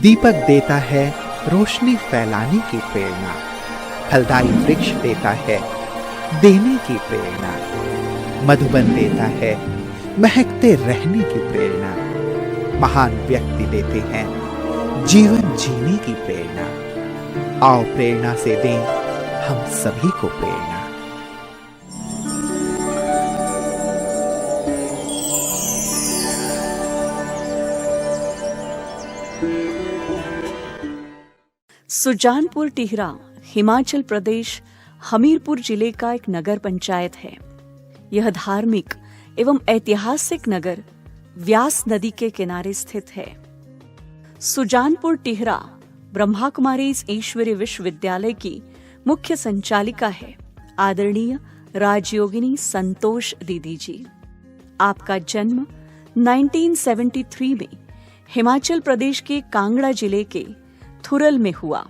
दीपक देता है रोशनी फैलाने की प्रेरणा, फलदायी वृक्ष देता है देने की प्रेरणा, मधुबन देता है महकते रहने की प्रेरणा, महान व्यक्ति देते हैं जीवन जीने की प्रेरणा। आओ प्रेरणा से दें हम सभी को प्रेरणा। सुजानपुर टिहरा हिमाचल प्रदेश हमीरपुर जिले का एक नगर पंचायत है। यह धार्मिक एवं ऐतिहासिक नगर व्यास नदी के किनारे स्थित है। सुजानपुर टिहरा ब्रह्मा कुमारीज ईश्वरीय विश्वविद्यालय की मुख्य संचालिका है आदरणीय राजयोगिनी संतोष दीदी जी। आपका जन्म 1973 में हिमाचल प्रदेश के कांगड़ा जिले के थुरल में हुआ।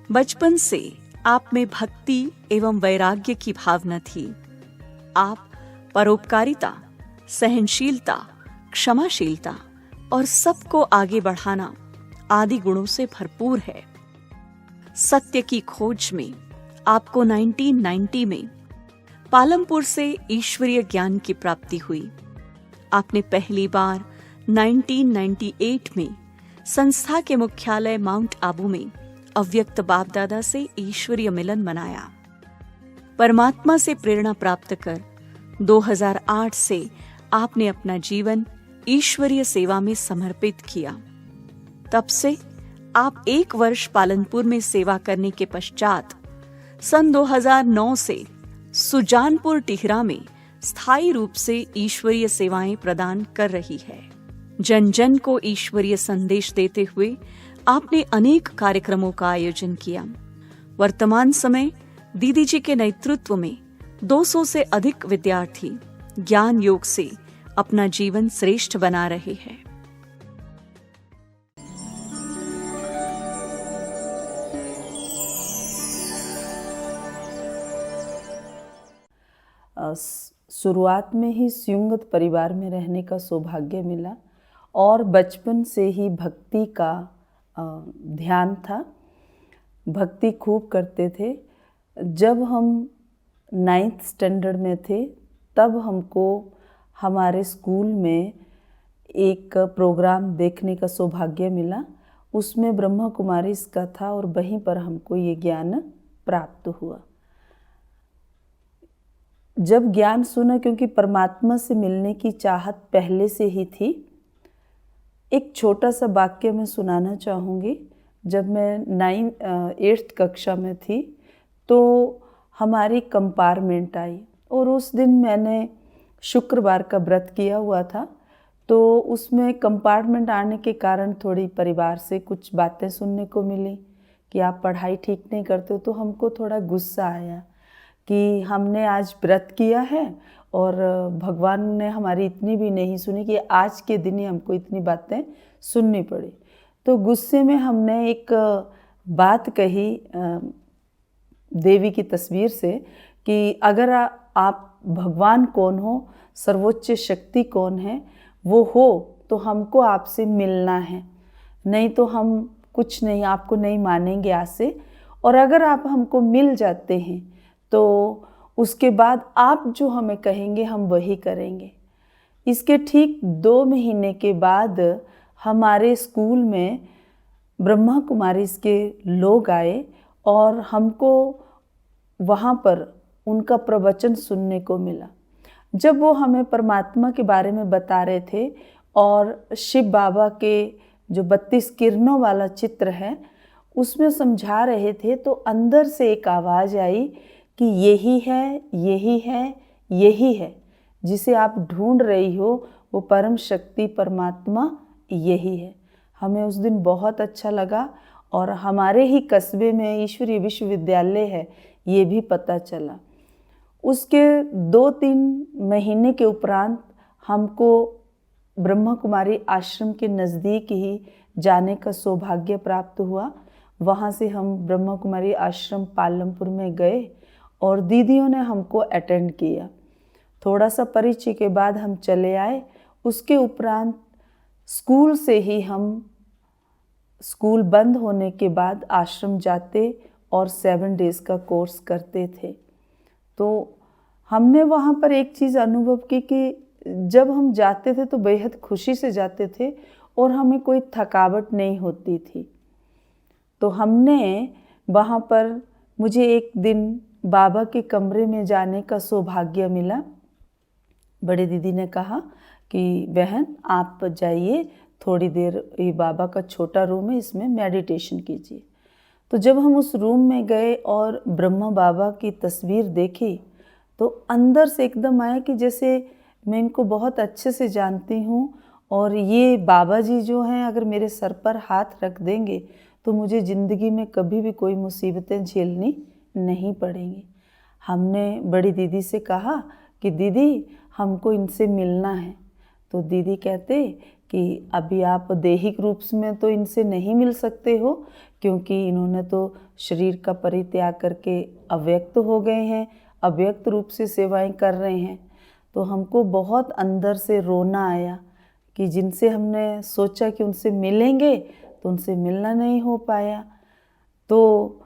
बचपन से आप में भक्ति एवं वैराग्य की भावना थी। आप परोपकारिता, सहनशीलता, क्षमाशीलता और सबको आगे बढ़ाना आदि गुणों से भरपूर है। सत्य की खोज में आपको 1990 में पालमपुर से ईश्वरीय ज्ञान की प्राप्ति हुई। आपने पहली बार 1998 में संस्था के मुख्यालय माउंट आबू में अव्यक्त बाप दादा से ईश्वरीय मिलन मनाया। परमात्मा से प्रेरणा प्राप्त कर 2008 से आपने अपना जीवन ईश्वरीय सेवा में समर्पित किया। तब से आप 1 वर्ष पालनपुर में सेवा करने के पश्चात सन 2009 से सुजानपुर टिहरा में स्थायी रूप से ईश्वरीय सेवाएं प्रदान कर रही है। जन जन को ईश्वरीय संदेश देते हुए आपने अनेक कार्यक्रमों का आयोजन किया। वर्तमान समय दीदी जी के नेतृत्व में 200 से अधिक विद्यार्थी ज्ञान योग से अपना जीवन श्रेष्ठ बना रहे हैं। शुरुआत में ही संयुक्त परिवार में रहने का सौभाग्य मिला और बचपन से ही भक्ति का ध्यान था। भक्ति खूब करते थे। जब हम 9th स्टैंडर्ड में थे तब हमको हमारे स्कूल में एक प्रोग्राम देखने का सौभाग्य मिला। उसमें ब्रह्मा कुमारीज का था और वहीं पर हमको ये ज्ञान प्राप्त हुआ। जब ज्ञान सुना, क्योंकि परमात्मा से मिलने की चाहत पहले से ही थी, एक छोटा सा वाक्य मैं सुनाना चाहूँगी। जब मैं 8th कक्षा में थी तो हमारी कंपार्टमेंट आई और उस दिन मैंने शुक्रवार का व्रत किया हुआ था। तो उसमें कंपार्टमेंट आने के कारण थोड़ी परिवार से कुछ बातें सुनने को मिली कि आप पढ़ाई ठीक नहीं करते हो। तो हमको थोड़ा गुस्सा आया कि हमने आज व्रत किया है और भगवान ने हमारी इतनी भी नहीं सुनी कि आज के दिन ही हमको इतनी बातें सुननी पड़ी। तो गुस्से में हमने एक बात कही देवी की तस्वीर से कि अगर आप भगवान कौन हो, सर्वोच्च शक्ति कौन है, वो हो तो हमको आपसे मिलना है, नहीं तो हम कुछ नहीं, आपको नहीं मानेंगे आज से। और अगर आप हमको मिल जाते हैं तो उसके बाद आप जो हमें कहेंगे हम वही करेंगे। इसके ठीक 2 महीने के बाद हमारे स्कूल में ब्रह्मा कुमारीज के लोग आए और हमको वहाँ पर उनका प्रवचन सुनने को मिला। जब वो हमें परमात्मा के बारे में बता रहे थे और शिव बाबा के जो 32 किरणों वाला चित्र है उसमें समझा रहे थे, तो अंदर से एक आवाज़ आई कि यही है, यही है, यही है, जिसे आप ढूंढ रही हो वो परम शक्ति परमात्मा यही है। हमें उस दिन बहुत अच्छा लगा और हमारे ही कस्बे में ईश्वरीय विश्वविद्यालय है ये भी पता चला। उसके 2-3 महीने के उपरांत हमको ब्रह्मा कुमारी आश्रम के नज़दीक ही जाने का सौभाग्य प्राप्त हुआ। वहाँ से हम ब्रह्मा कुमारी आश्रम पालमपुर में गए और दीदियों ने हमको अटेंड किया। थोड़ा सा परिचय के बाद हम चले आए। उसके उपरांत स्कूल से ही हम स्कूल बंद होने के बाद आश्रम जाते और 7 डेज़ का कोर्स करते थे। तो हमने वहाँ पर एक चीज़ अनुभव की कि जब हम जाते थे तो बेहद खुशी से जाते थे और हमें कोई थकावट नहीं होती थी। तो हमने वहाँ पर, मुझे एक दिन बाबा के कमरे में जाने का सौभाग्य मिला। बड़े दीदी ने कहा कि बहन आप जाइए, थोड़ी देर ये बाबा का छोटा रूम है, इसमें मेडिटेशन कीजिए। तो जब हम उस रूम में गए और ब्रह्मा बाबा की तस्वीर देखी तो अंदर से एकदम आया कि जैसे मैं इनको बहुत अच्छे से जानती हूँ और ये बाबा जी जो हैं अगर मेरे सर पर हाथ रख देंगे तो मुझे ज़िंदगी में कभी भी कोई मुसीबतें झेलनी नहीं पड़ेंगी। हमने बड़ी दीदी से कहा कि दीदी हमको इनसे मिलना है। तो दीदी कहते कि अभी आप दैहिक रूप में तो इनसे नहीं मिल सकते हो, क्योंकि इन्होंने तो शरीर का परित्याग करके अव्यक्त हो गए हैं, अव्यक्त रूप से सेवाएं कर रहे हैं। तो हमको बहुत अंदर से रोना आया कि जिनसे हमने सोचा कि उनसे मिलेंगे तो उनसे मिलना नहीं हो पाया। तो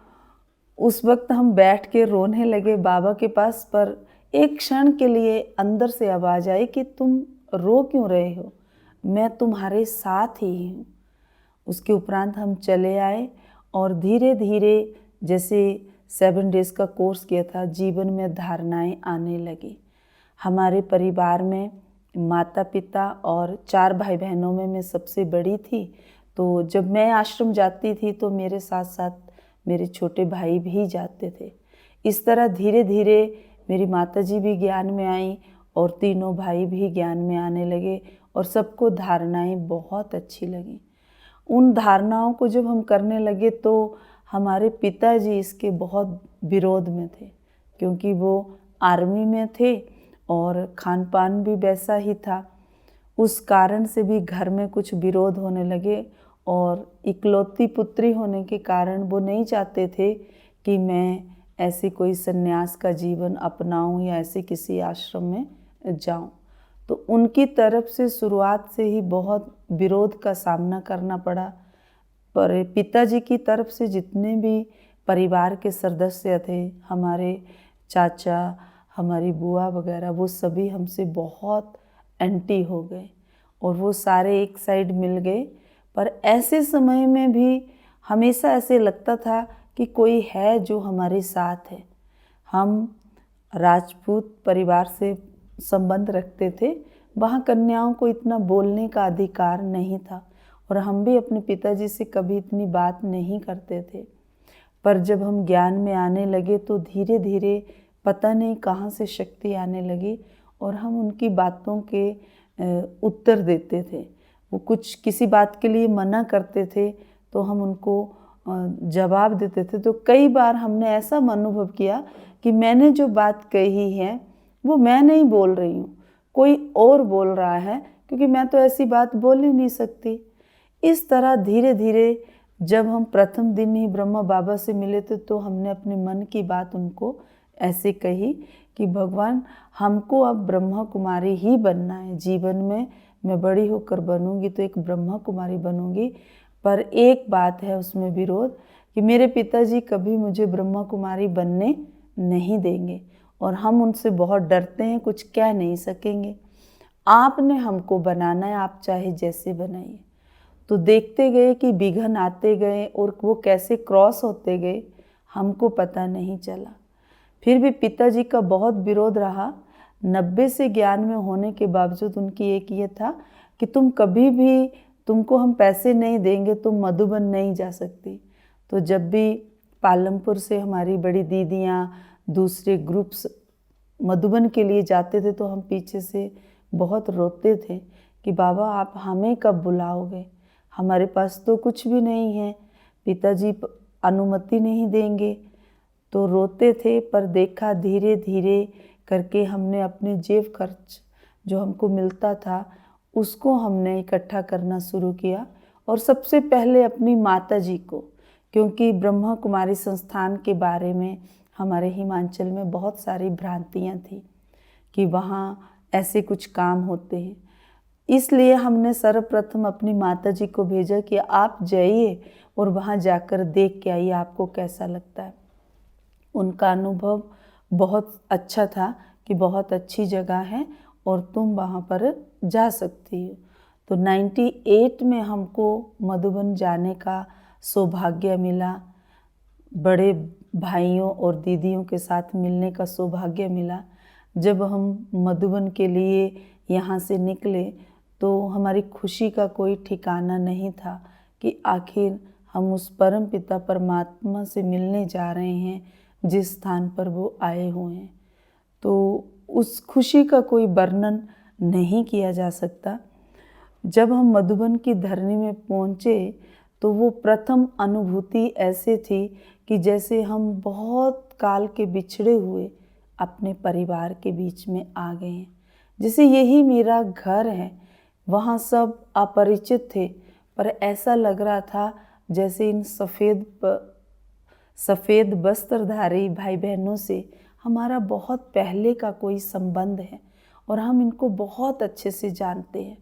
उस वक्त हम बैठ के रोने लगे बाबा के पास, पर एक क्षण के लिए अंदर से आवाज़ आई कि तुम रो क्यों रहे हो, मैं तुम्हारे साथ ही हूँ। उसके उपरांत हम चले आए और धीरे धीरे जैसे 7 डेज़ का कोर्स किया था, जीवन में धारणाएं आने लगी। हमारे परिवार में माता पिता और 4 भाई बहनों में मैं सबसे बड़ी थी। तो जब मैं आश्रम जाती थी तो मेरे साथ साथ मेरे छोटे भाई भी जाते थे। इस तरह धीरे धीरे मेरी माताजी भी ज्ञान में आई और तीनों भाई भी ज्ञान में आने लगे और सबको धारणाएं बहुत अच्छी लगी। उन धारणाओं को जब हम करने लगे तो हमारे पिताजी इसके बहुत विरोध में थे, क्योंकि वो आर्मी में थे और खान पान भी वैसा ही था। उस कारण से भी घर में कुछ विरोध होने लगे और इकलौती पुत्री होने के कारण वो नहीं चाहते थे कि मैं ऐसे कोई सन्यास का जीवन अपनाऊं या ऐसे किसी आश्रम में जाऊं। तो उनकी तरफ से शुरुआत से ही बहुत विरोध का सामना करना पड़ा। पर पिताजी की तरफ से जितने भी परिवार के सदस्य थे, हमारे चाचा, हमारी बुआ वगैरह, वो सभी हमसे बहुत एंटी हो गए और वो सारे एक साइड मिल गए। पर ऐसे समय में भी हमेशा ऐसे लगता था कि कोई है जो हमारे साथ है। हम राजपूत परिवार से संबंध रखते थे, वहाँ कन्याओं को इतना बोलने का अधिकार नहीं था और हम भी अपने पिताजी से कभी इतनी बात नहीं करते थे। पर जब हम ज्ञान में आने लगे तो धीरे धीरे पता नहीं कहाँ से शक्ति आने लगी और हम उनकी बातों के उत्तर देते थे। वो कुछ किसी बात के लिए मना करते थे तो हम उनको जवाब देते थे। तो कई बार हमने ऐसा अनुभव किया कि मैंने जो बात कही है वो मैं नहीं बोल रही हूँ, कोई और बोल रहा है, क्योंकि मैं तो ऐसी बात बोल ही नहीं सकती। इस तरह धीरे धीरे जब हम प्रथम दिन ही ब्रह्मा बाबा से मिले थे तो हमने अपने मन की बात उनको ऐसे कही कि भगवान हमको अब ब्रह्मा कुमारी ही बनना है। जीवन में मैं बड़ी होकर बनूंगी तो एक ब्रह्मा कुमारी बनूंगी, पर एक बात है उसमें विरोध कि मेरे पिताजी कभी मुझे ब्रह्मा कुमारी बनने नहीं देंगे और हम उनसे बहुत डरते हैं, कुछ कह नहीं सकेंगे। आपने हमको बनाना है, आप चाहे जैसे बनाइए। तो देखते गए कि विघ्न आते गए और वो कैसे क्रॉस होते गए हमको पता नहीं चला। फिर भी पिताजी का बहुत विरोध रहा। 90 से ज्ञान में होने के बावजूद उनकी एक ये था कि तुम कभी भी, तुमको हम पैसे नहीं देंगे, तुम मधुबन नहीं जा सकती। तो जब भी पालमपुर से हमारी बड़ी दीदियाँ, दूसरे ग्रुप्स मधुबन के लिए जाते थे तो हम पीछे से बहुत रोते थे कि बाबा आप हमें कब बुलाओगे, हमारे पास तो कुछ भी नहीं है, पिताजी अनुमति नहीं देंगे। तो रोते थे। पर देखा धीरे धीरे करके हमने अपने जेब खर्च जो हमको मिलता था उसको हमने इकट्ठा करना शुरू किया और सबसे पहले अपनी माता जी को, क्योंकि ब्रह्मा कुमारी संस्थान के बारे में हमारे हिमाचल में बहुत सारी भ्रांतियाँ थी कि वहाँ ऐसे कुछ काम होते हैं। इसलिए हमने सर्वप्रथम अपनी माता जी को भेजा कि आप जाइए और वहाँ जाकर देख के आइए, आपको कैसा लगता है। उनका अनुभव बहुत अच्छा था कि बहुत अच्छी जगह है और तुम वहाँ पर जा सकती हो। तो 98 में हमको मधुबन जाने का सौभाग्य मिला, बड़े भाइयों और दीदियों के साथ मिलने का सौभाग्य मिला। जब हम मधुबन के लिए यहाँ से निकले तो हमारी खुशी का कोई ठिकाना नहीं था कि आखिर हम उस परम पिता परमात्मा से मिलने जा रहे हैं जिस स्थान पर वो आए हुए हैं। तो उस खुशी का कोई वर्णन नहीं किया जा सकता। जब हम मधुबन की धरनी में पहुँचे तो वो प्रथम अनुभूति ऐसे थी कि जैसे हम बहुत काल के बिछड़े हुए अपने परिवार के बीच में आ गए हैं। जैसे यही मेरा घर है। वहाँ सब अपरिचित थे, पर ऐसा लग रहा था जैसे इन सफ़ेद वस्त्रधारी भाई बहनों से हमारा बहुत पहले का कोई संबंध है और हम इनको बहुत अच्छे से जानते हैं।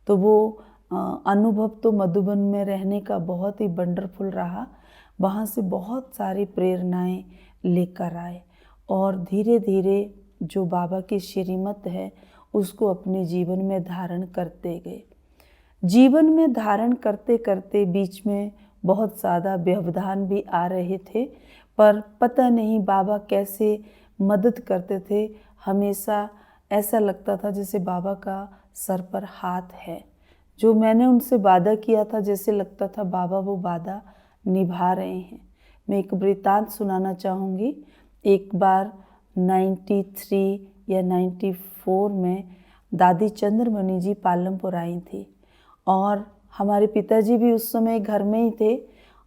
तो वो अनुभव तो मधुबन में रहने का बहुत ही वंडरफुल रहा। वहाँ से बहुत सारी प्रेरणाएं लेकर आए और धीरे धीरे जो बाबा की श्रीमत है उसको अपने जीवन में धारण करते गए। जीवन में धारण करते करते बीच में बहुत ज़्यादा व्यवधान भी आ रहे थे, पर पता नहीं बाबा कैसे मदद करते थे। हमेशा ऐसा लगता था जैसे बाबा का सर पर हाथ है। जो मैंने उनसे वादा किया था, जैसे लगता था बाबा वो वादा निभा रहे हैं। मैं एक वृत्तांत सुनाना चाहूँगी। एक बार 93 या 94 में दादी चंद्रमणि जी पालमपुर आई थी और हमारे पिताजी भी उस समय घर में ही थे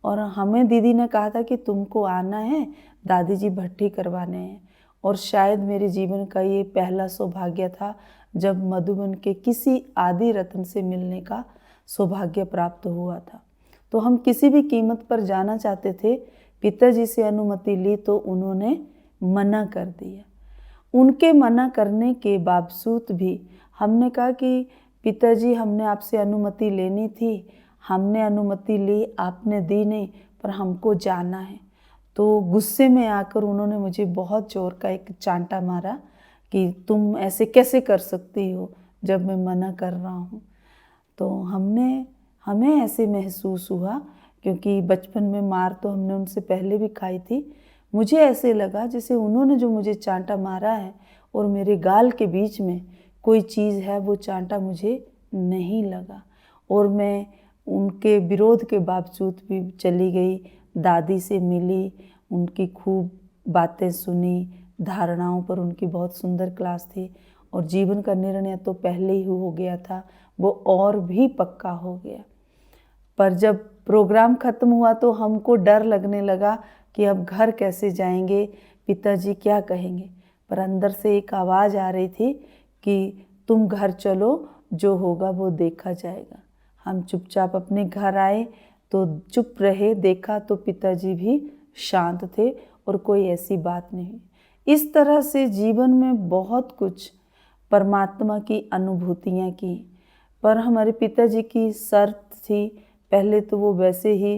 और हमें दीदी ने कहा था कि तुमको आना है, दादी जी भट्टी करवाने हैं। और शायद मेरे जीवन का ये पहला सौभाग्य था जब मधुबन के किसी आदि रत्न से मिलने का सौभाग्य प्राप्त हुआ था। तो हम किसी भी कीमत पर जाना चाहते थे। पिताजी से अनुमति ली तो उन्होंने मना कर दिया। उनके मना करने के बावजूद भी हमने कहा कि पिताजी, हमने आपसे अनुमति लेनी थी, हमने अनुमति ली, आपने दी नहीं, पर हमको जाना है। तो गुस्से में आकर उन्होंने मुझे बहुत जोर का एक चांटा मारा कि तुम ऐसे कैसे कर सकती हो जब मैं मना कर रहा हूँ। तो हमें ऐसे महसूस हुआ, क्योंकि बचपन में मार तो हमने उनसे पहले भी खाई थी। मुझे ऐसे लगा जैसे उन्होंने जो मुझे चांटा मारा है और मेरे गाल के बीच में कोई चीज़ है, वो चांटा मुझे नहीं लगा। और मैं उनके विरोध के बावजूद भी चली गई, दादी से मिली, उनकी खूब बातें सुनी, धारणाओं पर उनकी बहुत सुंदर क्लास थी और जीवन का निर्णय तो पहले ही हो गया था, वो और भी पक्का हो गया। पर जब प्रोग्राम ख़त्म हुआ तो हमको डर लगने लगा कि अब घर कैसे जाएंगे, पिताजी क्या कहेंगे। पर अंदर से एक आवाज़ आ रही थी कि तुम घर चलो, जो होगा वो देखा जाएगा। हम चुपचाप अपने घर आए तो चुप रहे, देखा तो पिताजी भी शांत थे और कोई ऐसी बात नहीं। इस तरह से जीवन में बहुत कुछ परमात्मा की अनुभूतियाँ की। पर हमारे पिताजी की शर्त थी, पहले तो वो वैसे ही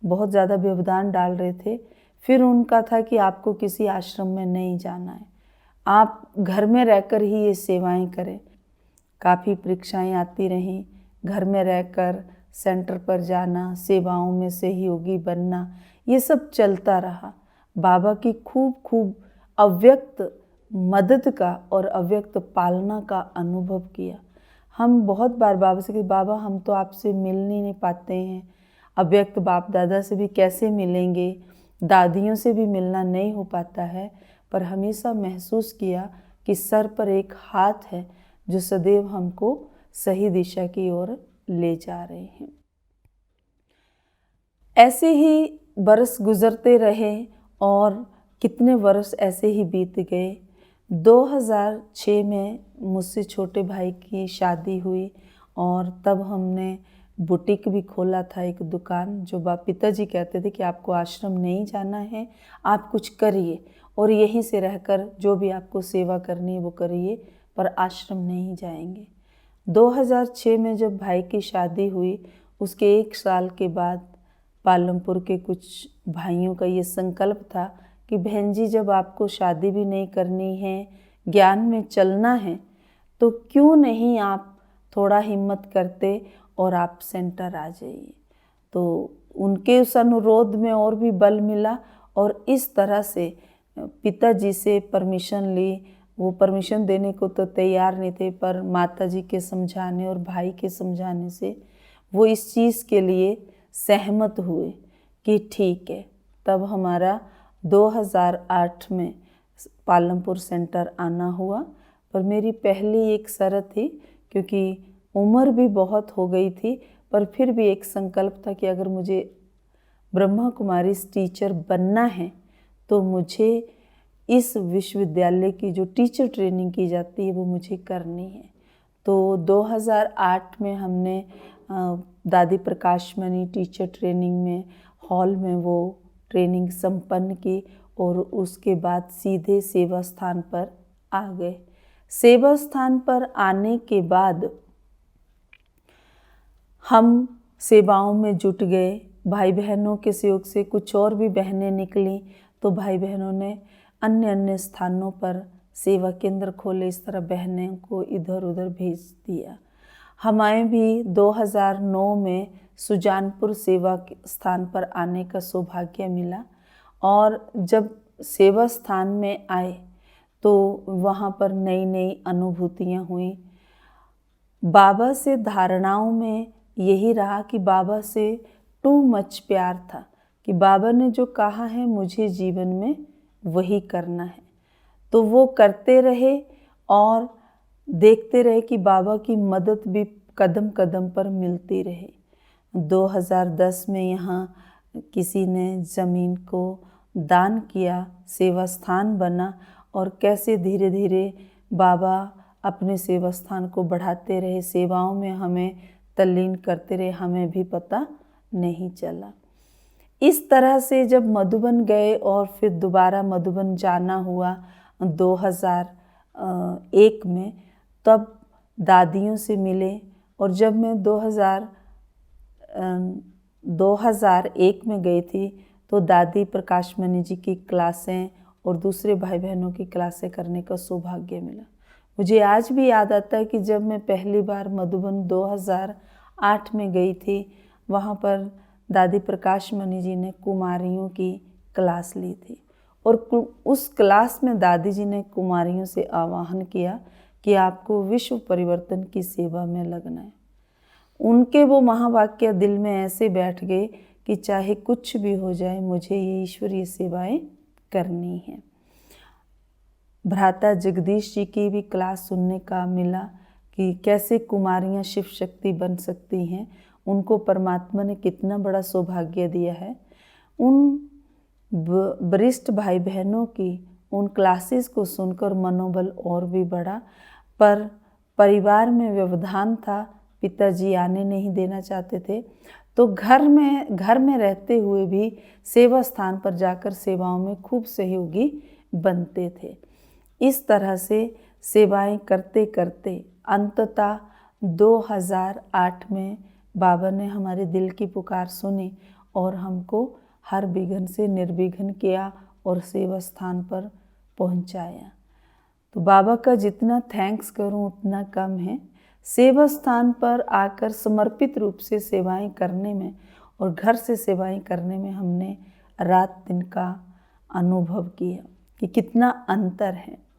बहुत ज़्यादा व्यवधान डाल रहे थे, फिर उनका था कि आपको किसी आश्रम में नहीं जाना है, आप घर में रहकर ही ये सेवाएं करें। काफ़ी परीक्षाएं आती रहीं, घर में रहकर सेंटर पर जाना, सेवाओं में सहयोगी बनना, ये सब चलता रहा। बाबा की खूब अव्यक्त मदद का और अव्यक्त पालना का अनुभव किया। हम बहुत बार बाबा से कहे, बाबा हम तो आपसे मिल नहीं पाते हैं, अव्यक्त बाप दादा से भी कैसे मिलेंगे, दादियों से भी मिलना नहीं हो पाता है। पर हमेशा महसूस किया कि सर पर एक हाथ है जो सदैव हमको सही दिशा की ओर ले जा रहे हैं। ऐसे ही बरस गुजरते रहे और कितने वर्ष ऐसे ही बीत गए। 2006 में मुझसे छोटे भाई की शादी हुई और तब हमने बुटीक भी खोला था, एक दुकान। जो पिताजी कहते थे कि आपको आश्रम नहीं जाना है, आप कुछ करिए और यहीं से रहकर जो भी आपको सेवा करनी है वो करिए, पर आश्रम नहीं जाएंगे। 2006 में जब भाई की शादी हुई, उसके 1 साल के बाद पालमपुर के कुछ भाइयों का ये संकल्प था कि बहन जी, जब आपको शादी भी नहीं करनी है, ज्ञान में चलना है, तो क्यों नहीं आप थोड़ा हिम्मत करते और आप सेंटर आ जाइए। तो उनके उस अनुरोध में और भी बल मिला और इस तरह से पिताजी से परमिशन ली। वो परमिशन देने को तो तैयार नहीं थे, पर माताजी के समझाने और भाई के समझाने से वो इस चीज़ के लिए सहमत हुए कि ठीक है। तब हमारा 2008 में पालमपुर सेंटर आना हुआ। पर मेरी पहली एक शर्त थी, क्योंकि उम्र भी बहुत हो गई थी, पर फिर भी एक संकल्प था कि अगर मुझे ब्रह्मा कुमारी टीचर बनना है तो मुझे इस विश्वविद्यालय की जो टीचर ट्रेनिंग की जाती है वो मुझे करनी है। तो 2008 में हमने दादी प्रकाशमणि टीचर ट्रेनिंग में हॉल में वो ट्रेनिंग संपन्न की और उसके बाद सीधे सेवा स्थान पर आ गए। सेवा स्थान पर आने के बाद हम सेवाओं में जुट गए। भाई बहनों के सहयोग से कुछ और भी बहनें निकली, तो भाई बहनों ने अन्य अन्य स्थानों पर सेवा केंद्र खोले। इस तरह बहनों को इधर उधर भेज दिया। हमें भी 2009 में सुजानपुर सेवा स्थान पर आने का सौभाग्य मिला और जब सेवा स्थान में आए तो वहाँ पर नई नई अनुभूतियाँ हुई। बाबा से धारणाओं में यही रहा कि बाबा से टू मच प्यार था कि बाबा ने जो कहा है मुझे जीवन में वही करना है। तो वो करते रहे और देखते रहे कि बाबा की मदद भी कदम कदम पर मिलती रहे। 2010 में यहाँ किसी ने ज़मीन को दान किया, सेवा स्थान बना और कैसे धीरे धीरे बाबा अपने सेवा स्थान को बढ़ाते रहे, सेवाओं में हमें तल्लीन करते रहे, हमें भी पता नहीं चला। इस तरह से जब मधुबन गए और फिर दोबारा मधुबन जाना हुआ 2001 में, तब दादियों से मिले। और जब मैं 2001 में गई थी तो दादी प्रकाशमणि जी की क्लासें और दूसरे भाई बहनों की क्लासें करने का सौभाग्य मिला। मुझे आज भी याद आता है कि जब मैं पहली बार मधुबन 2008 में गई थी, वहाँ पर दादी प्रकाशमणि जी ने कुमारियों की क्लास ली थी और उस क्लास में दादी जी ने कुमारियों से आह्वान किया कि आपको विश्व परिवर्तन की सेवा में लगना है। उनके वो महावाक्य दिल में ऐसे बैठ गए कि चाहे कुछ भी हो जाए, मुझे ये ईश्वरीय सेवाएं करनी है। भ्राता जगदीश जी की भी क्लास सुनने का मिला कि कैसे कुमारियां शिव शक्ति बन सकती हैं, उनको परमात्मा ने कितना बड़ा सौभाग्य दिया है। उन वरिष्ठ भाई बहनों की उन क्लासेस को सुनकर मनोबल और भी बढ़ा, पर परिवार में व्यवधान था, पिताजी आने नहीं देना चाहते थे, तो घर में रहते हुए भी सेवा स्थान पर जाकर सेवाओं में खूब सहयोगी बनते थे। इस तरह से सेवाएं करते करते अंततः 2008 में बाबा ने हमारे दिल की पुकार सुनी और हमको हर विघ्न से निर्विघ्न किया और सेवा स्थान पर पहुंचाया। तो बाबा का जितना थैंक्स करूं उतना कम है। सेवा स्थान पर आकर समर्पित रूप से सेवाएं करने में और घर से सेवाएं करने में हमने रात दिन का अनुभव किया कि कितना अंतर है।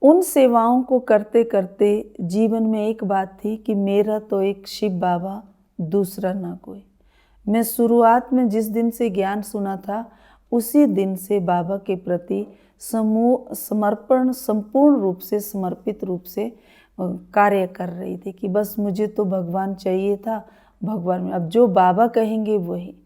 उन सेवाओं को करते करते जीवन में एक बात थी कि मेरा तो एक शिव बाबा, दूसरा ना कोई। मैं शुरुआत में जिस दिन से ज्ञान सुना था उसी दिन से बाबा के प्रति समर्पण, संपूर्ण रूप से समर्पित रूप से कार्य कर रही थी कि बस मुझे तो भगवान चाहिए था, भगवान में अब जो बाबा कहेंगे वही।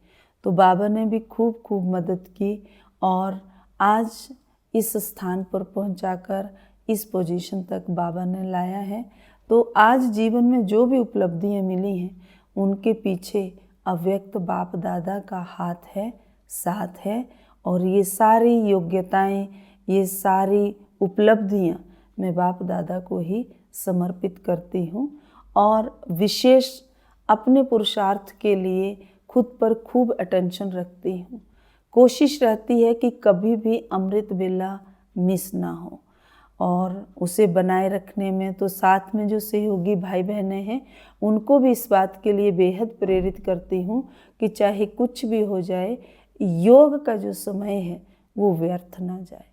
तो बाबा ने भी खूब खूब मदद की और आज इस स्थान पर पहुंचाकर इस पोजीशन तक बाबा ने लाया है। तो आज जीवन में जो भी उपलब्धियां मिली हैं उनके पीछे अव्यक्त बाप दादा का हाथ है, साथ है। और ये सारी योग्यताएं, ये सारी उपलब्धियां मैं बाप दादा को ही समर्पित करती हूँ और विशेष अपने पुरुषार्थ के लिए खुद पर खूब अटेंशन रखती हूँ। कोशिश रहती है कि कभी भी अमृत वेला मिस ना हो और उसे बनाए रखने में तो साथ में जो सहयोगी भाई बहनें हैं उनको भी इस बात के लिए बेहद प्रेरित करती हूँ कि चाहे कुछ भी हो जाए, योग का जो समय है वो व्यर्थ ना जाए।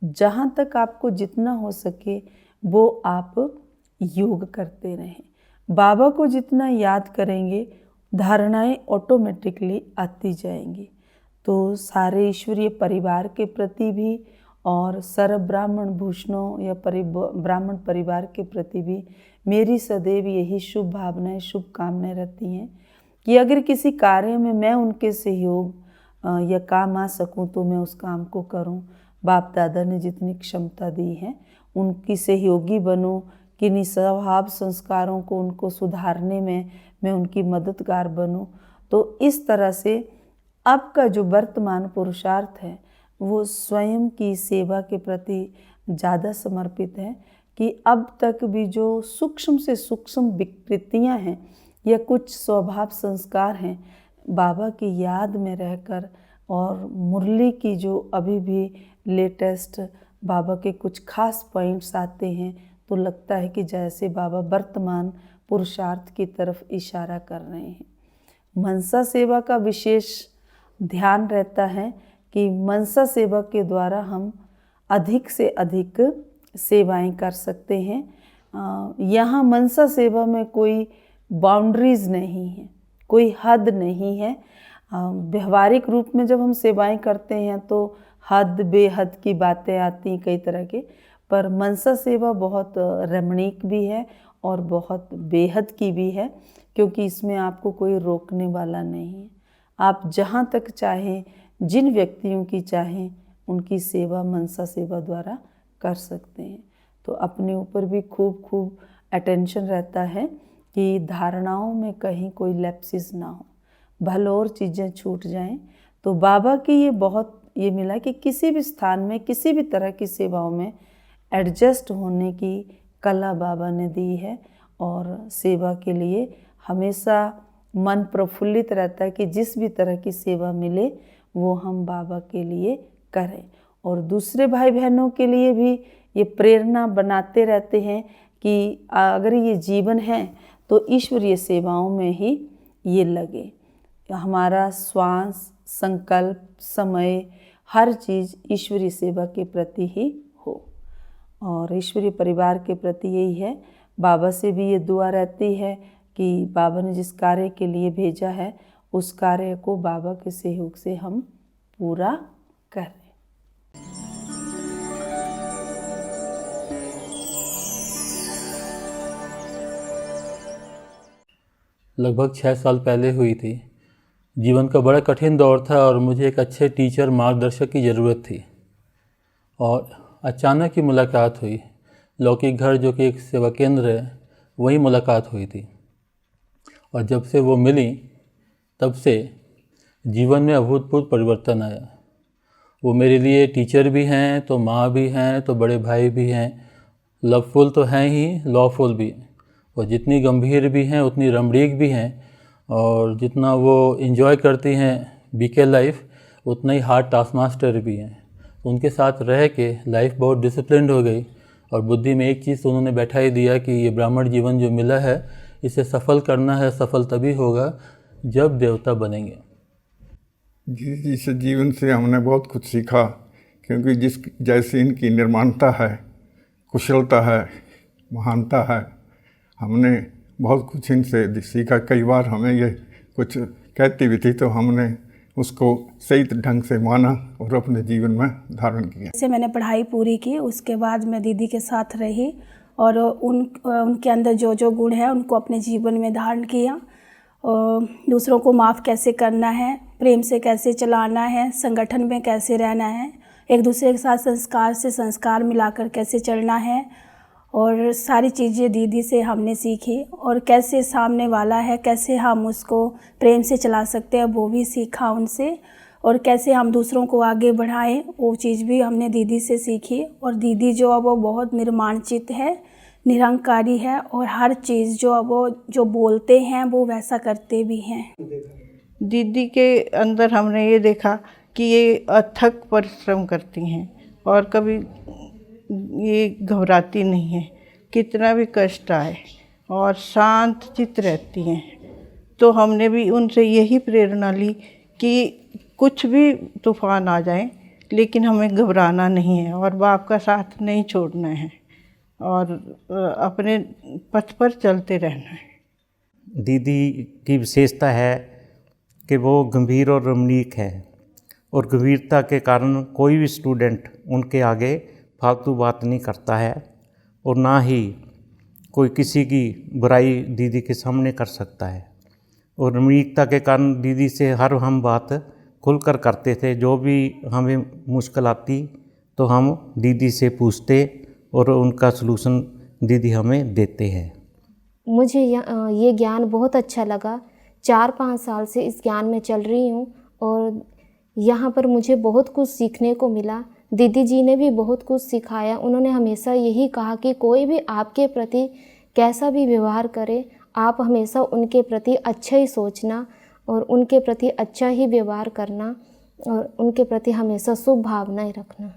जहाँ तक आपको जितना हो सके वो आप योग करते रहें। बाबा को जितना याद करेंगे धारणाएं ऑटोमेटिकली आती जाएंगी। तो सारे ईश्वरीय परिवार के प्रति भी और सर्व ब्राह्मण भूषणों या ब्राह्मण परिवार के प्रति भी मेरी सदैव यही शुभ भावनाएं, शुभकामनाएं रहती हैं कि अगर किसी कार्य में मैं उनके सहयोग या काम आ सकूं तो मैं उस काम को करूं। बाप दादा ने जितनी क्षमता दी है उनकी सहयोगी बनूं, किन्हीं स्वभाव संस्कारों को उनको सुधारने में मैं उनकी मददगार बनूं। तो इस तरह से अब का जो वर्तमान पुरुषार्थ है वो स्वयं की सेवा के प्रति ज़्यादा समर्पित है कि अब तक भी जो सूक्ष्म से सूक्ष्म विकृतियां हैं या कुछ स्वभाव संस्कार हैं, बाबा की याद में रहकर और मुरली की जो अभी भी लेटेस्ट बाबा के कुछ खास पॉइंट्स आते हैं तो लगता है कि जैसे बाबा वर्तमान पुरुषार्थ की तरफ इशारा कर रहे हैं। मनसा सेवा का विशेष ध्यान रहता है कि मनसा सेवा के द्वारा हम अधिक से अधिक सेवाएं कर सकते हैं। यहाँ मनसा सेवा में कोई बाउंड्रीज नहीं है, कोई हद नहीं है। व्यवहारिक रूप में जब हम सेवाएं करते हैं तो हद बेहद की बातें आती हैं कई तरह के, पर मनसा सेवा बहुत रमणीक भी है और बहुत बेहद की भी है क्योंकि इसमें आपको कोई रोकने वाला नहीं है। आप जहाँ तक चाहें, जिन व्यक्तियों की चाहें, उनकी सेवा मनसा सेवा द्वारा कर सकते हैं। तो अपने ऊपर भी खूब अटेंशन रहता है कि धारणाओं में कहीं कोई लैप्सिस ना हो, भले और चीज़ें छूट जाएं। तो बाबा की ये मिला कि किसी भी स्थान में किसी भी तरह की सेवाओं में एडजस्ट होने की कला बाबा ने दी है और सेवा के लिए हमेशा मन प्रफुल्लित रहता है कि जिस भी तरह की सेवा मिले वो हम बाबा के लिए करें। और दूसरे भाई बहनों के लिए भी ये प्रेरणा बनाते रहते हैं कि अगर ये जीवन है तो ईश्वरीय सेवाओं में ही ये लगे। हमारा श्वास, संकल्प, समय, हर चीज़ ईश्वरीय सेवा के प्रति ही हो। और ईश्वरीय परिवार के प्रति यही है, बाबा से भी ये दुआ रहती है कि बाबा ने जिस कार्य के लिए भेजा है उस कार्य को बाबा के सहयोग से हम पूरा करें। लगभग 6 साल पहले हुई थी। जीवन का बड़ा कठिन दौर था और मुझे एक अच्छे टीचर, मार्गदर्शक की ज़रूरत थी। और अचानक ही मुलाकात हुई। लौकिक घर जो कि एक सेवा केंद्र है, वहीं मुलाकात हुई थी। और जब से वो मिली तब से जीवन में अभूतपूर्व परिवर्तन आया। वो मेरे लिए टीचर भी हैं, तो माँ भी हैं, तो बड़े भाई भी हैं। लवफुल तो हैं ही, लॉफुल भी। और जितनी गंभीर भी हैं उतनी रमणीक भी हैं। और जितना वो इन्जॉय करती हैं बीके लाइफ, उतना ही हार्ड टास्क मास्टर भी हैं। उनके साथ रह के लाइफ बहुत डिसिप्लिन्ड हो गई। और बुद्धि में एक चीज़ तो उन्होंने बैठा ही दिया कि ये ब्राह्मण जीवन जो मिला है इसे सफल करना है। सफल तभी होगा जब देवता बनेंगे। जिस जीवन से हमने बहुत कुछ सीखा, क्योंकि जिस जैसी इनकी निर्माणता है, कुशलता है, महानता है, हमने बहुत कुछ इनसे सीखा। कई बार हमें ये कुछ कहती भी थी तो हमने उसको सही ढंग से माना और अपने जीवन में धारण किया। जैसे मैंने पढ़ाई पूरी की, उसके बाद मैं दीदी के साथ रही और उनके अंदर जो जो गुण है उनको अपने जीवन में धारण किया। दूसरों को माफ़ कैसे करना है, प्रेम से कैसे चलाना है, संगठन में कैसे रहना है, एक दूसरे के साथ संस्कार से संस्कार मिलाकर कैसे चलना है, और सारी चीज़ें दीदी से हमने सीखी। और कैसे सामने वाला है कैसे हम उसको प्रेम से चला सकते हैं वो भी सीखा उनसे। और कैसे हम दूसरों को आगे बढ़ाएं वो चीज़ भी हमने दीदी से सीखी। और दीदी जो है वो बहुत निर्माणचित है, निरंकारी है और हर चीज़ जो बोलते हैं वो वैसा करते भी हैं। दीदी के अंदर हमने ये देखा कि ये अथक परिश्रम करती हैं और कभी ये घबराती नहीं है, कितना भी कष्ट आए और शांत चित्त रहती हैं। तो हमने भी उनसे यही प्रेरणा ली कि कुछ भी तूफान आ जाए लेकिन हमें घबराना नहीं है और बाप का साथ नहीं छोड़ना है और अपने पथ पर चलते रहना है। दीदी की विशेषता है कि वो गंभीर और रमणीक है और गंभीरता के कारण कोई भी स्टूडेंट उनके आगे फालतू बात नहीं करता है और ना ही कोई किसी की बुराई दीदी के सामने कर सकता है। और रमणीकता के कारण दीदी से हर हम बात खुलकर करते थे। जो भी हमें मुश्किल आती तो हम दीदी से पूछते और उनका सलूशन दीदी हमें देते हैं। मुझे ये ज्ञान बहुत अच्छा लगा। 4-5 साल से इस ज्ञान में चल रही हूँ और यहाँ पर मुझे बहुत कुछ सीखने को मिला। दीदी जी ने भी बहुत कुछ सिखाया। उन्होंने हमेशा यही कहा कि कोई भी आपके प्रति कैसा भी व्यवहार करे, आप हमेशा उनके प्रति अच्छा ही सोचना और उनके प्रति अच्छा ही व्यवहार करना और उनके प्रति हमेशा शुभ भावनाएं रखना।